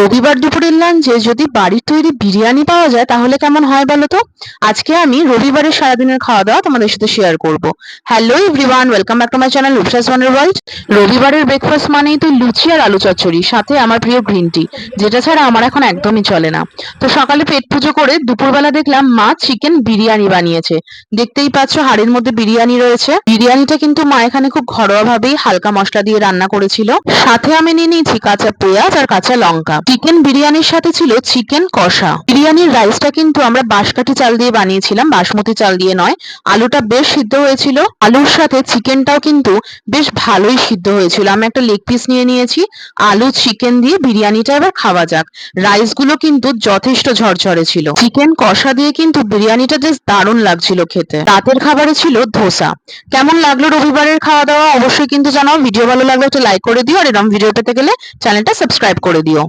রবিবার দুপুরের লাঞ্চে যদি বাড়ির তৈরি বিরিয়ানি পাওয়া যায় তাহলে কেমন হয় বলো তো। আজকে আমি রবিবারের সারাদিনের খাওয়া দাওয়া তোমাদের সাথে শেয়ার করব। Hello everyone, welcome back to my channel রূপসাস wonder world. রবিবারের ব্রেকফাস্ট মানেই তো লুচি আর আলু চচ্চড়ি, সাথে আমার প্রিয় গ্রিন টি, যেটা ছাড়া আমার এখন একদমই চলে না। তো সকালে পেট পুজো করে দুপুরবেলা দেখলাম মা চিকেন বিরিয়ানি বানিয়েছে। দেখতেই পাচ্ছ হাড়ির মধ্যে বিরিয়ানি রয়েছে। বিরিয়ানিটা কিন্তু মা এখানে খুব ঘরোয়া ভাবেই হালকা মশলা দিয়ে রান্না করেছিল। সাথে আমি নিয়ে নিয়েছি কাঁচা পেঁয়াজ আর কাঁচা লঙ্কা। চিকেন বিরিয়ানির সাথে ছিল চিকেন কষা। বিরিয়ানির রাইসটা কিন্তু আমরা বাঁশকাঠি চাল দিয়ে বানিয়েছিলাম, বাসমতি চাল দিয়ে নয়। আলুটা বেশ সিদ্ধ হয়েছিল, আলুর সাথে চিকেনটাও কিন্তু বেশ ভালোই সিদ্ধ হয়েছিল। আমি একটা লেগ পিস নিয়ে নিয়েছি। আলু চিকেন দিয়ে বিরিয়ানিটা এবার খাওয়া যাক। রাইসগুলো কিন্তু যথেষ্ট ঝরঝরে ছিল। চিকেন কষা দিয়ে কিন্তু বিরিয়ানিটা জাস্ট দারুণ লাগছিল খেতে। রাতের খাবারে ছিল ধোসা। কেমন লাগলো রবিবারের খাওয়া দাওয়া অবশ্যই কিন্তু জানাও। ভিডিও ভালো লাগলে একটা লাইক করে দিও, আর এরকম ভিডিও পেতে গেলে চ্যানেলটা সাবস্ক্রাইব করে দিও।